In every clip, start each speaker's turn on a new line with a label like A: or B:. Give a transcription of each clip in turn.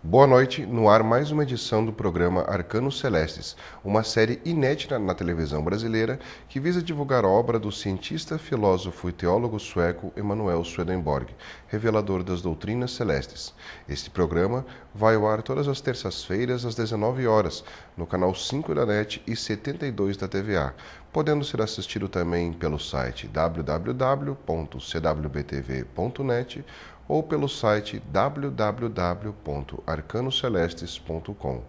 A: Boa noite, no ar mais uma edição do programa Arcanos Celestes, uma série inédita na televisão brasileira que visa divulgar a obra do cientista, filósofo e teólogo sueco Emanuel Swedenborg, revelador das doutrinas celestes. Este programa vai ao ar todas as terças-feiras às 19 horas, no canal 5 da NET e 72 da TVA, podendo ser assistido também pelo site www.cwbtv.net ou pelo site www.arcanocelestes.com.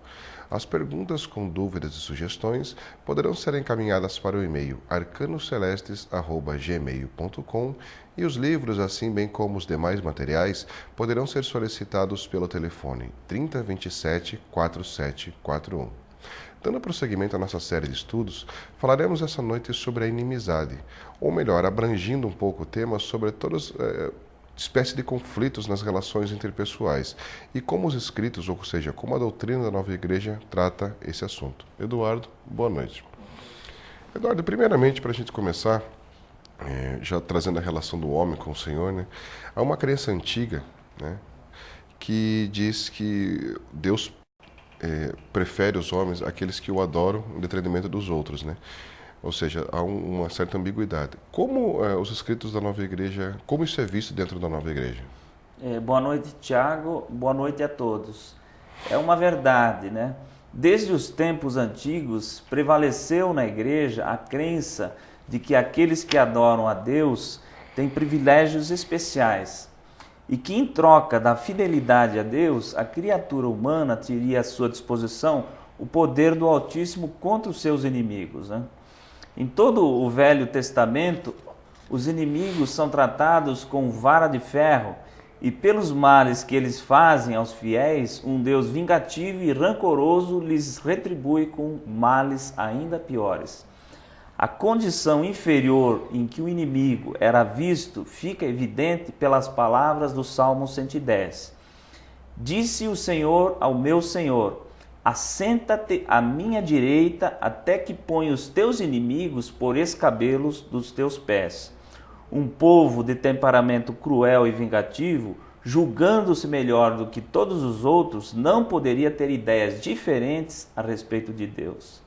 A: As perguntas com dúvidas e sugestões poderão ser encaminhadas para o e-mail arcanocelestes@gmail.com e os livros, assim bem como os demais materiais, poderão ser solicitados pelo telefone 3027 4741. Dando prosseguimento à nossa série de estudos, falaremos essa noite sobre a inimizade, ou melhor, abrangindo um pouco o tema sobre todas espécie de conflitos nas relações interpessoais e como os escritos, ou seja, como a doutrina da Nova Igreja trata esse assunto. Eduardo, boa noite. Eduardo, primeiramente, para a gente começar, já trazendo a relação do homem com o Senhor, né, há uma crença antiga, né, que diz que Deus prefere os homens aqueles que o adoram em detrimento dos outros, né? Ou seja, há uma certa ambiguidade. Como os escritos da Nova Igreja, como isso é visto dentro da Nova Igreja?
B: Boa noite, Tiago. Boa noite a todos. É uma verdade, né? Desde os tempos antigos, prevaleceu na igreja a crença de que aqueles que adoram a Deus têm privilégios especiais e que, em troca da fidelidade a Deus, a criatura humana teria à sua disposição o poder do Altíssimo contra os seus inimigos, né? Em todo o Velho Testamento, os inimigos são tratados com vara de ferro e pelos males que eles fazem aos fiéis, um Deus vingativo e rancoroso lhes retribui com males ainda piores. A condição inferior em que o inimigo era visto fica evidente pelas palavras do Salmo 110. Disse o Senhor ao meu Senhor: assenta-te à minha direita até que ponha os teus inimigos por escabelos dos teus pés. Um povo de temperamento cruel e vingativo, julgando-se melhor do que todos os outros, não poderia ter ideias diferentes a respeito de Deus.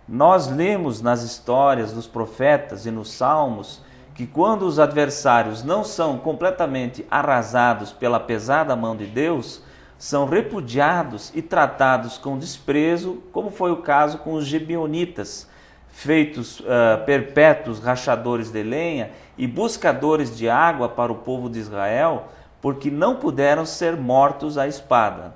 B: Nós lemos nas histórias dos profetas e nos salmos que quando os adversários não são completamente arrasados pela pesada mão de Deus, são repudiados e tratados com desprezo, como foi o caso com os gibeonitas, feitos perpétuos rachadores de lenha e buscadores de água para o povo de Israel, porque não puderam ser mortos à espada.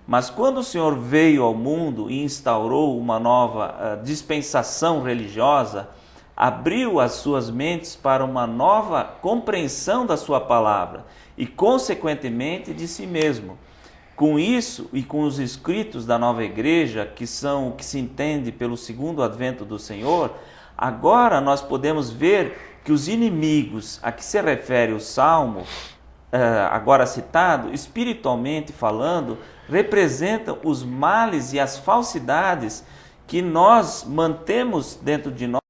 B: Mas quando o Senhor veio ao mundo e instaurou uma nova dispensação religiosa, abriu as suas mentes para uma nova compreensão da sua palavra e, consequentemente, de si mesmo. Com isso e com os escritos da Nova Igreja, que são o que se entende pelo segundo advento do Senhor, agora nós podemos ver que os inimigos a que se refere o Salmo, agora citado, espiritualmente falando, representam os males e as falsidades que nós mantemos dentro de nós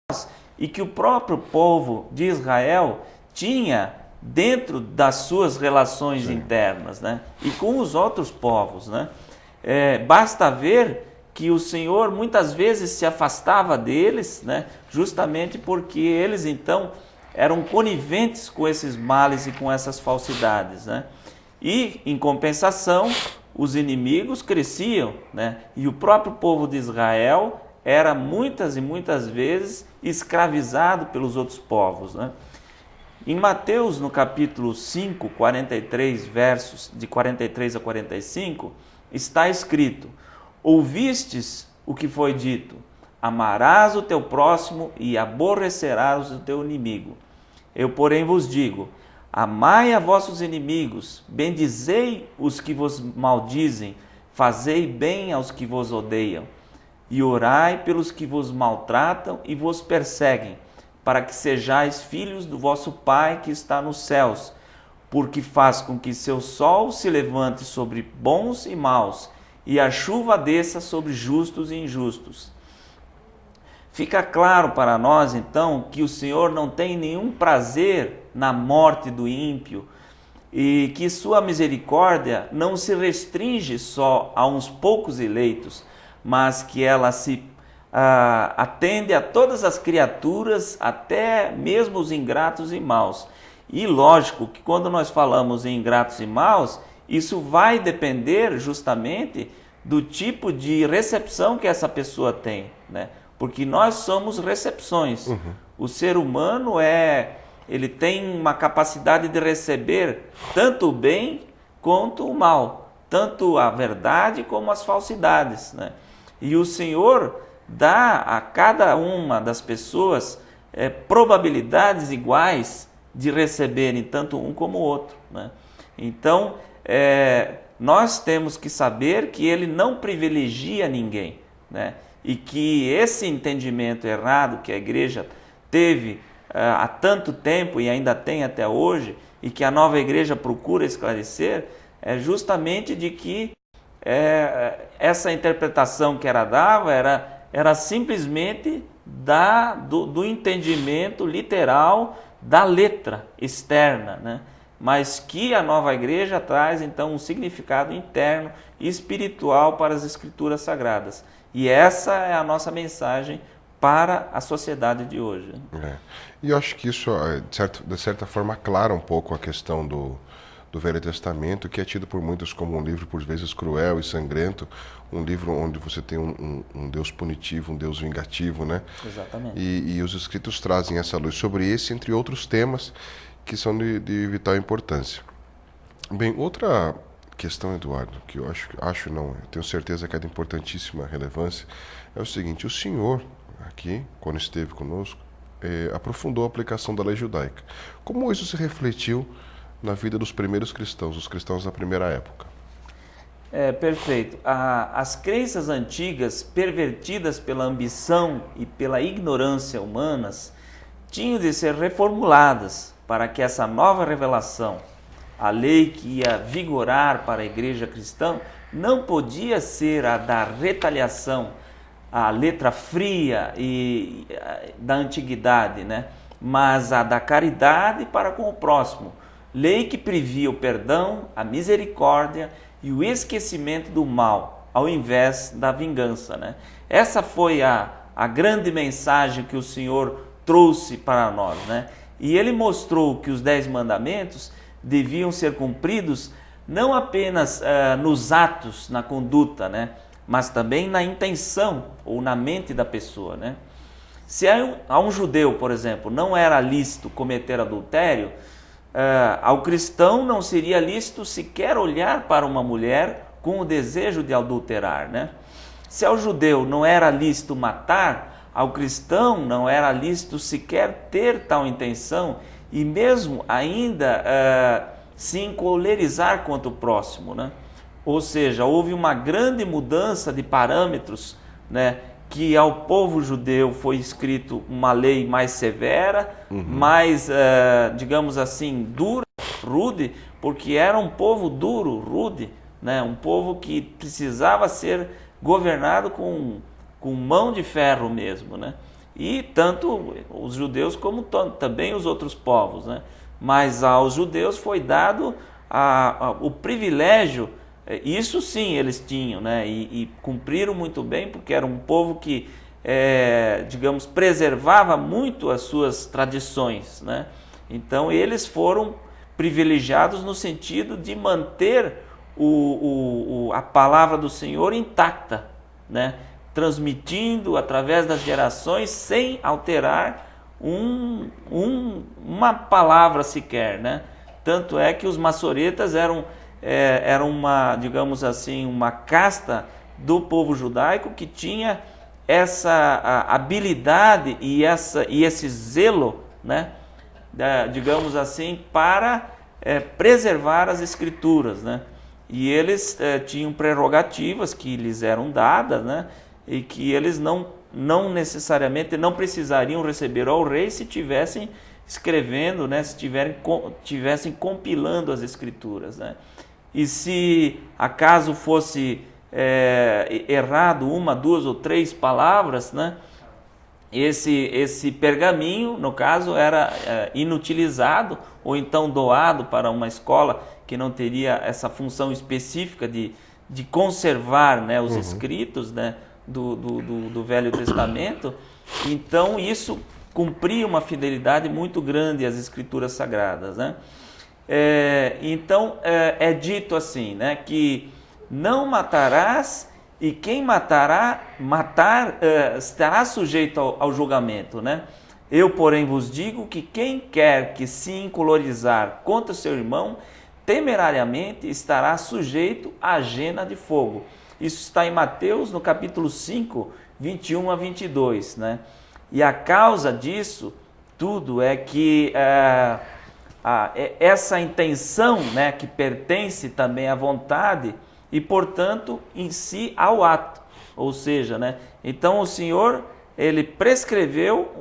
B: e que o próprio povo de Israel tinha dentro das suas relações internas, né? E com os outros povos, né? Basta ver que o Senhor muitas vezes se afastava deles, né? Justamente porque eles então eram coniventes com esses males e com essas falsidades, né? E, em compensação, os inimigos cresciam, né? E o próprio povo de Israel era muitas e muitas vezes escravizado pelos outros povos, né? Em Mateus, no capítulo 5, 43, versos de 43 a 45, está escrito: ouvistes o que foi dito, amarás o teu próximo e aborrecerás o teu inimigo. Eu, porém, vos digo, amai a vossos inimigos, bendizei os que vos maldizem, fazei bem aos que vos odeiam, e orai pelos que vos maltratam e vos perseguem, para que sejais filhos do vosso Pai que está nos céus, porque faz com que seu sol se levante sobre bons e maus, e a chuva desça sobre justos e injustos. Fica claro para nós, então, que o Senhor não tem nenhum prazer na morte do ímpio, e que sua misericórdia não se restringe só a uns poucos eleitos, mas que ela se atende a todas as criaturas, até mesmo os ingratos e maus. E lógico que quando nós falamos em ingratos e maus, isso vai depender justamente do tipo de recepção que essa pessoa tem, né? Porque nós somos recepções. O ser humano ele tem uma capacidade de receber tanto o bem quanto o mal, tanto a verdade como as falsidades, né? E o Senhor dá a cada uma das pessoas probabilidades iguais de receberem tanto um como o outro, né? Então, nós temos que saber que ele não privilegia ninguém, né? E que esse entendimento errado que a igreja teve há tanto tempo e ainda tem até hoje, e que a nova igreja procura esclarecer, é justamente de que essa interpretação que ela dava era simplesmente do entendimento literal da letra externa, né? Mas que a nova igreja traz então um significado interno e espiritual para as escrituras sagradas. E essa é a nossa mensagem para a sociedade de hoje.
A: E eu acho que isso, de certa forma, aclara um pouco a questão do Velho Testamento, que é tido por muitos como um livro, por vezes, cruel e sangrento, um livro onde você tem um Deus punitivo, um Deus vingativo, né?
B: Exatamente.
A: E os escritos trazem essa luz sobre esse, entre outros temas, que são de vital importância. Bem, outra questão, Eduardo, que eu eu tenho certeza que é de importantíssima relevância, é o seguinte: o senhor, aqui, quando esteve conosco, aprofundou a aplicação da lei judaica. Como isso se refletiu na vida dos primeiros cristãos, os cristãos da primeira época?
B: Perfeito. As crenças antigas, pervertidas pela ambição e pela ignorância humanas, tinham de ser reformuladas para que essa nova revelação, a lei que ia vigorar para a igreja cristã, não podia ser a da retaliação, a letra fria e da antiguidade, né? Mas a da caridade para com o próximo. Lei que previa o perdão, a misericórdia e o esquecimento do mal, ao invés da vingança, né? Essa foi a grande mensagem que o Senhor trouxe para nós, né? E ele mostrou que os 10 mandamentos deviam ser cumpridos não apenas nos atos, na conduta, né? Mas também na intenção ou na mente da pessoa, né? Se a um judeu, por exemplo, não era lícito cometer adultério, ao cristão não seria lícito sequer olhar para uma mulher com o desejo de adulterar, né? Se ao judeu não era lícito matar, ao cristão não era lícito sequer ter tal intenção e mesmo ainda se encolerizar contra o próximo, né? Ou seja, houve uma grande mudança de parâmetros, né? Que ao povo judeu foi escrito uma lei mais severa, mais, digamos assim, dura, rude, porque era um povo duro, rude, né? Um povo que precisava ser governado com mão de ferro mesmo, né? E tanto os judeus como também os outros povos, né? Mas aos judeus foi dado o privilégio. Isso sim eles tinham, né? E cumpriram muito bem, porque era um povo que, digamos, preservava muito as suas tradições, né? Então eles foram privilegiados no sentido de manter a palavra do Senhor intacta, né? Transmitindo através das gerações sem alterar uma palavra sequer, né? Tanto é que os maçoretas eram uma, digamos assim, uma casta do povo judaico que tinha essa habilidade e esse zelo, né? Digamos assim, para preservar as escrituras, né? E eles tinham prerrogativas que lhes eram dadas, né? E que eles não necessariamente não precisariam receber ao rei se tivessem escrevendo, né? Se tivessem compilando as escrituras, né? E se acaso fosse errado uma, duas ou três palavras, né? esse pergaminho, no caso, era inutilizado ou então doado para uma escola que não teria essa função específica de conservar, né, os escritos, né, do Velho Testamento. Então isso cumpria uma fidelidade muito grande às Escrituras Sagradas, né? Então é dito assim, né, que não matarás, e quem matar estará sujeito ao julgamento, né? Eu, porém, vos digo que quem quer que se encolorizar contra seu irmão, temerariamente estará sujeito à jena de fogo. Isso está em Mateus, no capítulo 5, 21 a 22, né? E a causa disso tudo é que essa intenção, né, que pertence também à vontade e, portanto, em si ao ato. Ou seja, né, então o Senhor, ele prescreveu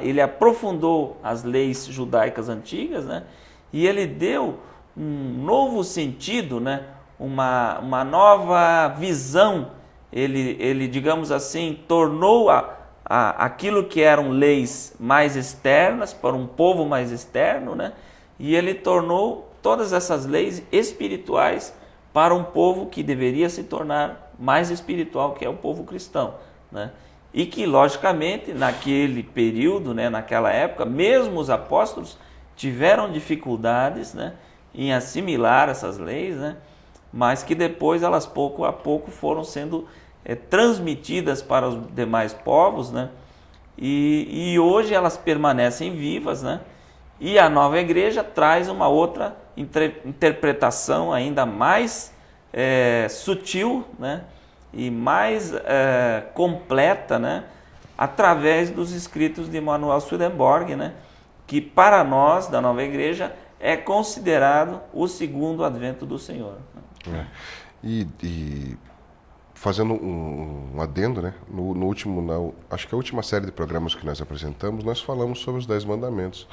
B: ele aprofundou as leis judaicas antigas, né, e ele deu um novo sentido, né, uma nova visão. Ele, digamos assim, tornou aquilo que eram leis mais externas para um povo mais externo, né, e ele tornou todas essas leis espirituais para um povo que deveria se tornar mais espiritual, que é o povo cristão, né? E que, logicamente, naquele período, né, naquela época, mesmo os apóstolos tiveram dificuldades, né, em assimilar essas leis, né, mas que depois elas pouco a pouco foram sendo transmitidas para os demais povos, né, e hoje elas permanecem vivas, né, e a nova igreja traz uma outra interpretação ainda mais sutil, né, e mais completa, né, através dos escritos de Emanuel Swedenborg, né, que para nós da nova igreja é considerado o segundo advento do Senhor.
A: E fazendo um adendo, né, no último, acho que a última série de programas que nós apresentamos, nós falamos sobre os 10 mandamentos.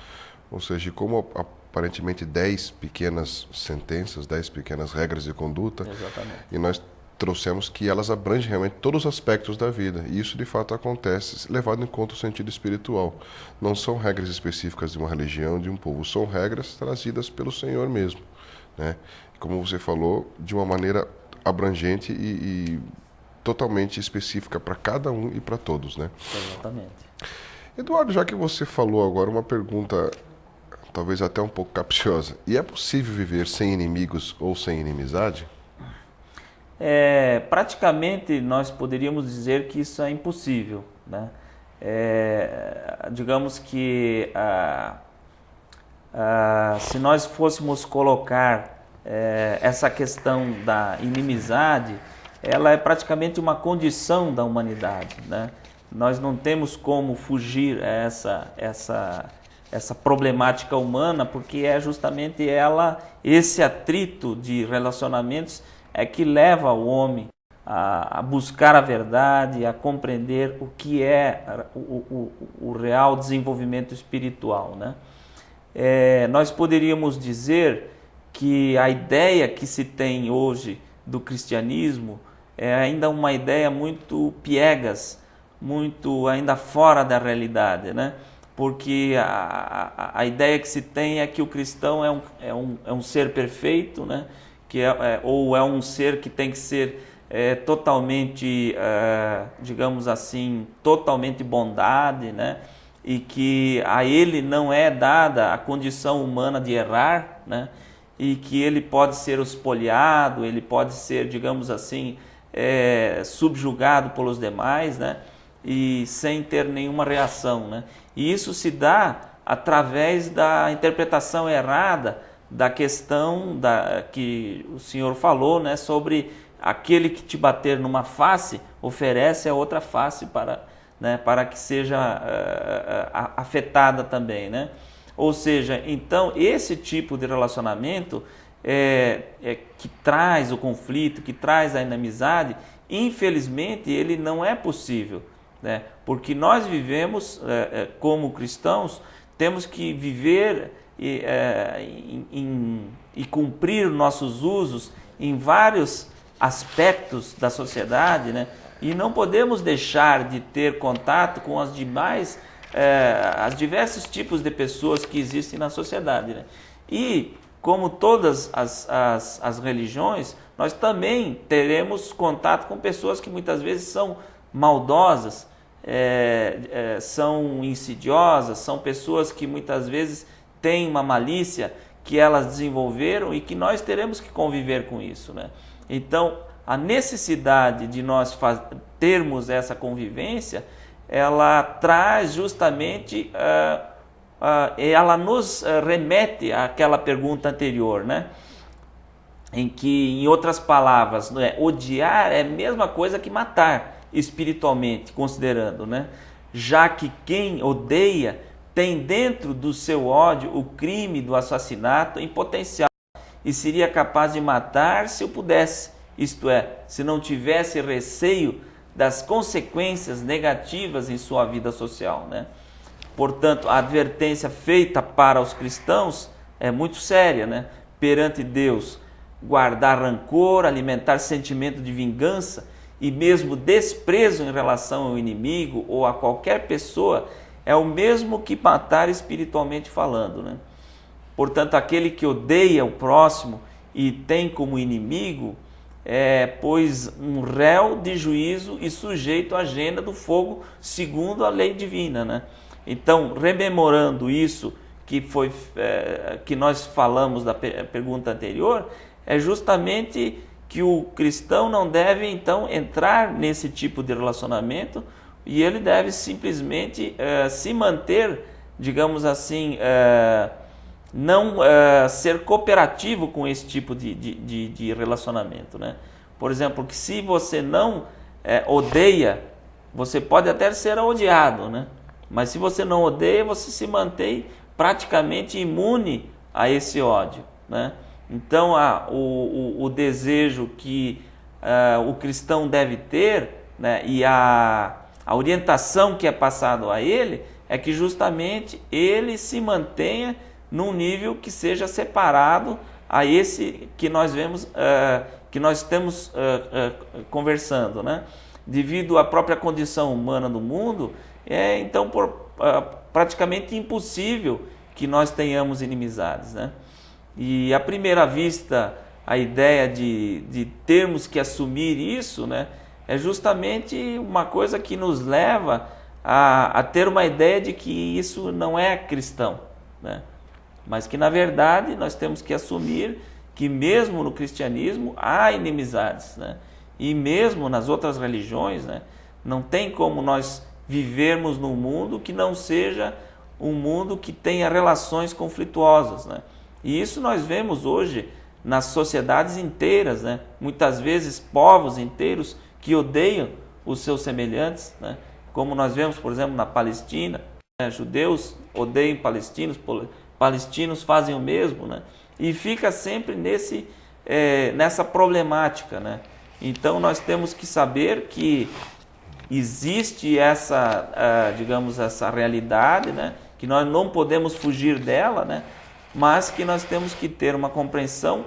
A: Ou seja, como aparentemente 10 pequenas sentenças, 10 pequenas regras de conduta.
B: Exatamente.
A: E nós trouxemos que elas abrangem realmente todos os aspectos da vida. E isso de fato acontece, levado em conta o sentido espiritual. Não são regras específicas de uma religião, de um povo, são regras trazidas pelo Senhor mesmo, né? Como você falou, de uma maneira abrangente e totalmente específica para cada um e para todos, né?
B: Exatamente.
A: Eduardo, já que você falou agora uma pergunta talvez até um pouco capciosa. E é possível viver sem inimigos ou sem inimizade?
B: Praticamente nós poderíamos dizer que isso é impossível, né? Digamos que se nós fôssemos colocar essa questão da inimizade, ela é praticamente uma condição da humanidade, né? Nós não temos como fugir a essa problemática humana, porque é justamente esse atrito de relacionamentos que leva o homem a buscar a verdade, a compreender o que é o real desenvolvimento espiritual, né? Nós poderíamos dizer que a ideia que se tem hoje do cristianismo é ainda uma ideia muito piegas, muito ainda fora da realidade, né? Porque a ideia que se tem é que o cristão é um ser perfeito, né? Ou é um ser que tem que ser totalmente, digamos assim, totalmente bondade, né? E que a ele não é dada a condição humana de errar, né? E que ele pode ser espoliado, ele pode ser, digamos assim, subjugado pelos demais, né? E sem ter nenhuma reação, né? E isso se dá através da interpretação errada da questão que o senhor falou, né, sobre aquele que te bater numa face, oferece a outra face para que seja afetada também, né? Ou seja, então esse tipo de relacionamento que traz o conflito, que traz a inimizade, infelizmente ele não é possível, né? Porque nós vivemos como cristãos, temos que viver e cumprir nossos usos em vários aspectos da sociedade, né? E não podemos deixar de ter contato com as demais, as diversos tipos de pessoas que existem na sociedade, né? E, como todas as religiões, nós também teremos contato com pessoas que muitas vezes são maldosas, são insidiosas, são pessoas que muitas vezes têm uma malícia que elas desenvolveram e que nós teremos que conviver com isso, né? Então, a necessidade de nós termos essa convivência, ela traz justamente, ela nos remete àquela pergunta anterior, né? Em que, em outras palavras, né, odiar é a mesma coisa que matar, espiritualmente considerando, né? Já que quem odeia tem dentro do seu ódio o crime do assassinato em potencial e seria capaz de matar se o pudesse, isto é, se não tivesse receio das consequências negativas em sua vida social, né? Portanto, a advertência feita para os cristãos é muito séria, né? Perante Deus, guardar rancor, alimentar sentimento de vingança e mesmo desprezo em relação ao inimigo ou a qualquer pessoa é o mesmo que matar espiritualmente falando, né? Portanto, aquele que odeia o próximo e tem como inimigo pois um réu de juízo e sujeito à agenda do fogo segundo a lei divina, né? Então, rememorando isso que nós falamos da pergunta anterior, é justamente que o cristão não deve então entrar nesse tipo de relacionamento e ele deve simplesmente se manter, digamos assim, não ser cooperativo com esse tipo de relacionamento, né? Por exemplo, que se você não odeia, você pode até ser odiado, né? Mas se você não odeia, você se mantém praticamente imune a esse ódio, né? Então, o desejo que o cristão deve ter, né, e a orientação que é passada a ele é que justamente ele se mantenha num nível que seja separado a esse que nós vemos, que nós estamos conversando, né? Devido à própria condição humana do mundo, então praticamente impossível que nós tenhamos inimizades, né? E à primeira vista, a ideia de termos que assumir isso, né, é justamente uma coisa que nos leva a ter uma ideia de que isso não é cristão, né? Mas que, na verdade, nós temos que assumir que mesmo no cristianismo há inimizades, né? E mesmo nas outras religiões, né, não tem como nós vivermos num mundo que não seja um mundo que tenha relações conflituosas, né? E isso nós vemos hoje nas sociedades inteiras, né? Muitas vezes povos inteiros que odeiam os seus semelhantes, né? Como nós vemos, por exemplo, na Palestina, né? Judeus odeiam palestinos, palestinos fazem o mesmo, né? E fica sempre nessa problemática, né? Então nós temos que saber que existe essa, digamos, essa realidade, né? Que nós não podemos fugir dela, né? Mas que nós temos que ter uma compreensão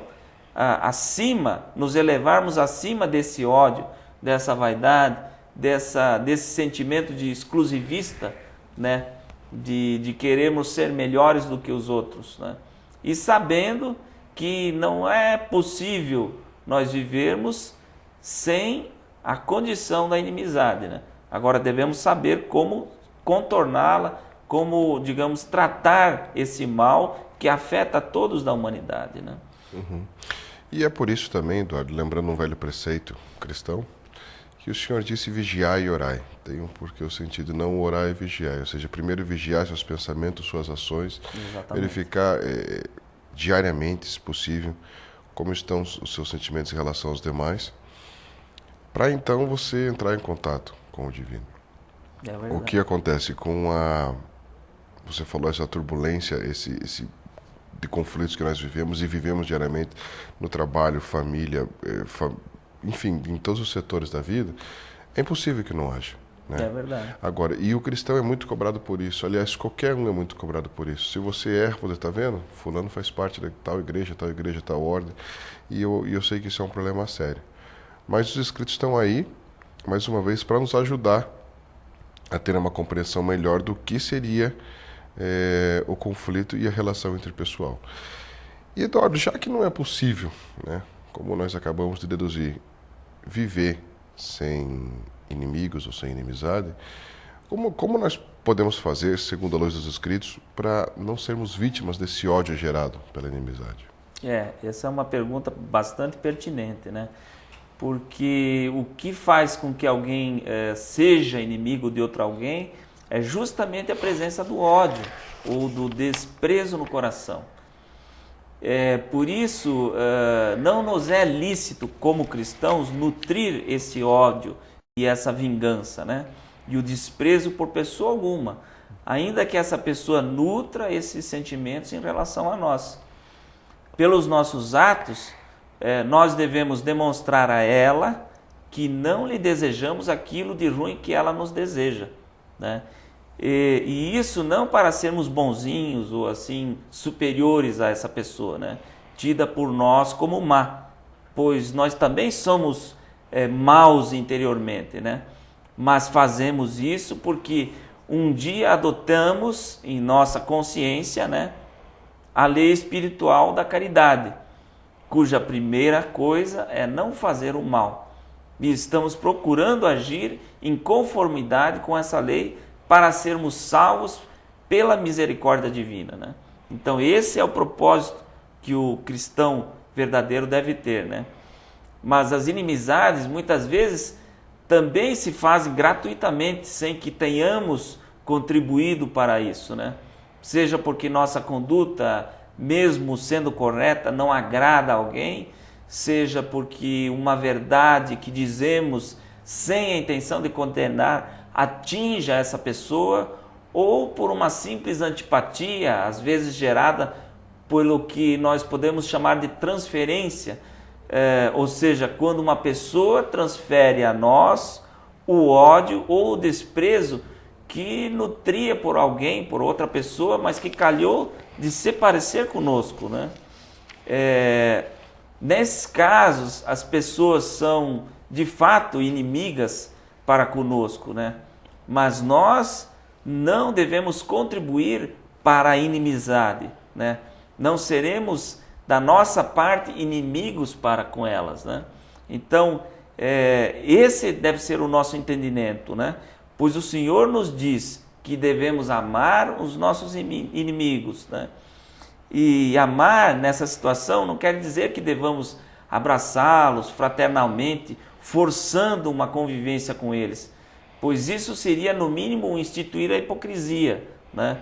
B: acima, nos elevarmos acima desse ódio, dessa vaidade, desse sentimento de exclusivista, né? De querermos ser melhores do que os outros, né? E sabendo que não é possível nós vivermos sem a condição da inimizade, né? Agora devemos saber como contorná-la, como, digamos, tratar esse mal que afeta a todos da humanidade, né?
A: Uhum. E é por isso também, Eduardo, lembrando um velho preceito cristão, que o Senhor disse vigiai e orai. Tem um porquê o sentido não orar e vigiar, ou seja, primeiro vigiar seus pensamentos, suas ações, exatamente, verificar diariamente, se possível, como estão os seus sentimentos em relação aos demais, para então você entrar em contato com o divino.
B: É verdade.
A: O que acontece com você falou essa turbulência, esse de conflitos que nós vivemos e vivemos diariamente no trabalho, família, enfim, em todos os setores da vida, é impossível que não haja, né?
B: É verdade.
A: Agora, e o cristão é muito cobrado por isso. Aliás, qualquer um é muito cobrado por isso. Se você erra, você está vendo? Fulano faz parte de tal igreja, tal ordem. E eu sei que isso é um problema sério. Mas os escritos estão aí mais uma vez, para nos ajudar a ter uma compreensão melhor do que seria o conflito e a relação interpessoal. E, Eduardo, já que não é possível, né, como nós acabamos de deduzir, viver sem inimigos ou sem inimizade, como nós podemos fazer, segundo a luz dos Escritos, para não sermos vítimas desse ódio gerado pela inimizade?
B: Essa é uma pergunta bastante pertinente, né? Porque o que faz com que alguém seja inimigo de outro alguém é justamente a presença do ódio ou do desprezo no coração. Por isso, não nos é lícito, como cristãos, nutrir esse ódio e essa vingança, né? E o desprezo por pessoa alguma, ainda que essa pessoa nutra esses sentimentos em relação a nós. Pelos nossos atos, nós devemos demonstrar a ela que não lhe desejamos aquilo de ruim que ela nos deseja, né? E isso não para sermos bonzinhos ou assim superiores a essa pessoa, né? Tida por nós como má, pois nós também somos maus interiormente, né? Mas fazemos isso porque um dia adotamos em nossa consciência, né, a lei espiritual da caridade, cuja primeira coisa é não fazer o mal. E estamos procurando agir em conformidade com essa lei para sermos salvos pela misericórdia divina, né? Então esse é o propósito que o cristão verdadeiro deve ter, né? Mas as inimizades muitas vezes também se fazem gratuitamente, sem que tenhamos contribuído para isso, né? Seja porque nossa conduta, mesmo sendo correta, não agrada a alguém, seja porque uma verdade que dizemos sem a intenção de condenar atinja essa pessoa, ou por uma simples antipatia, às vezes gerada pelo que nós podemos chamar de transferência, ou seja, quando uma pessoa transfere a nós o ódio ou o desprezo que nutria por alguém, por outra pessoa, mas que calhou de se parecer conosco, né? Nesses casos, as pessoas são de fato inimigas para conosco, né? Mas nós não devemos contribuir para a inimizade, né? Não seremos da nossa parte inimigos para com elas, né? Então, esse deve ser o nosso entendimento, né? Pois o Senhor nos diz que devemos amar os nossos inimigos, né? E amar nessa situação não quer dizer que devamos abraçá-los fraternalmente, forçando uma convivência com eles, pois isso seria no mínimo instituir a hipocrisia, né?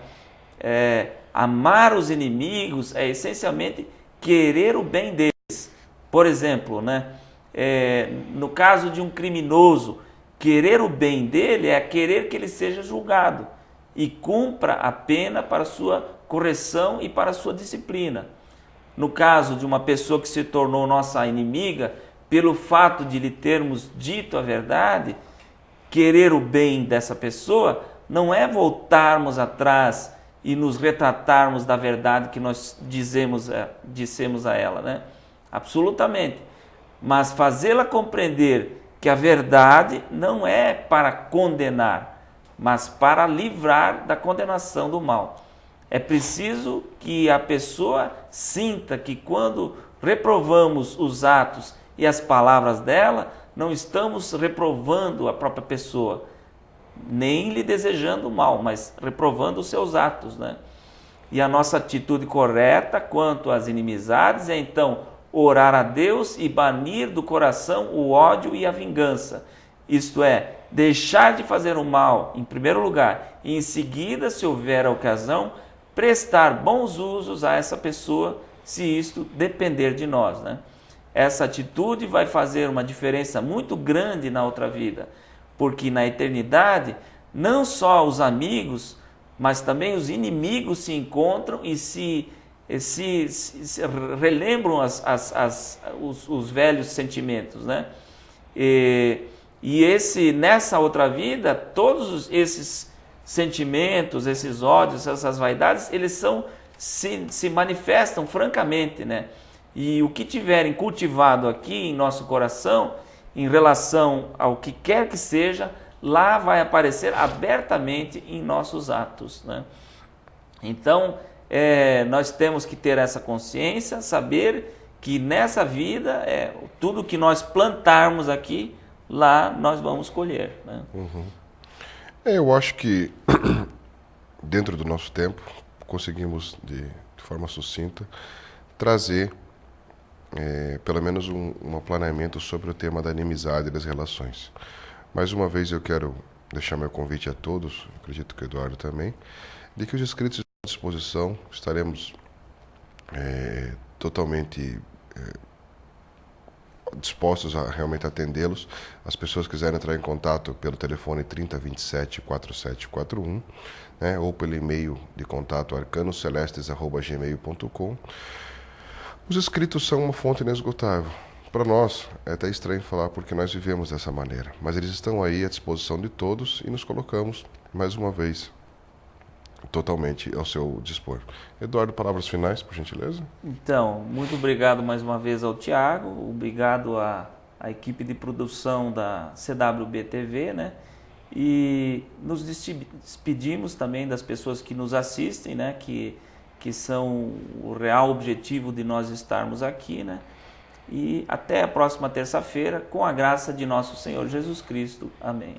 B: Amar os inimigos é essencialmente querer o bem deles. Por exemplo, né? No caso de um criminoso, querer o bem dele é querer que ele seja julgado e cumpra a pena para sua correção e para sua disciplina. No caso de uma pessoa que se tornou nossa inimiga, pelo fato de lhe termos dito a verdade, querer o bem dessa pessoa não é voltarmos atrás e nos retratarmos da verdade que nós dissemos a ela, né? Absolutamente. Mas fazê-la compreender que a verdade não é para condenar, mas para livrar da condenação do mal. É preciso que a pessoa sinta que quando reprovamos os atos e as palavras dela, não estamos reprovando a própria pessoa, nem lhe desejando mal, mas reprovando os seus atos, né? E a nossa atitude correta quanto às inimizades é então orar a Deus e banir do coração o ódio e a vingança. Isto é, deixar de fazer o mal em primeiro lugar e em seguida, se houver a ocasião, prestar bons usos a essa pessoa, se isto depender de nós, né? Essa atitude vai fazer uma diferença muito grande na outra vida, porque na eternidade não só os amigos, mas também os inimigos se encontram e se relembram os velhos sentimentos, né? Nessa outra vida, todos esses sentimentos, esses ódios, essas vaidades, eles se manifestam francamente, né? E o que tiverem cultivado aqui em nosso coração, em relação ao que quer que seja, lá vai aparecer abertamente em nossos atos, né? Então, nós temos que ter essa consciência, saber que nessa vida, tudo que nós plantarmos aqui, lá nós vamos colher, né?
A: Eu acho que dentro do nosso tempo conseguimos de forma sucinta trazer pelo menos um planeamento sobre o tema da inimizade e das relações. Mais uma vez eu quero deixar meu convite a todos, acredito que o Eduardo também, de que os inscritos estão à disposição, estaremos totalmente dispostos a realmente atendê-los. As pessoas que quiserem entrar em contato pelo telefone 3027 4741, né, ou pelo e-mail de contato arcanocelestes@gmail.com. Os escritos são uma fonte inesgotável. Para nós é até estranho falar porque nós vivemos dessa maneira, mas eles estão aí à disposição de todos e nos colocamos mais uma vez totalmente ao seu dispor. Eduardo, palavras finais, por gentileza?
B: Então, muito obrigado mais uma vez ao Tiago, obrigado à equipe de produção da CWB TV, né? E nos despedimos também das pessoas que nos assistem, né? Que são o real objetivo de nós estarmos aqui, né? E até a próxima terça-feira, com a graça de nosso Senhor Jesus Cristo. Amém.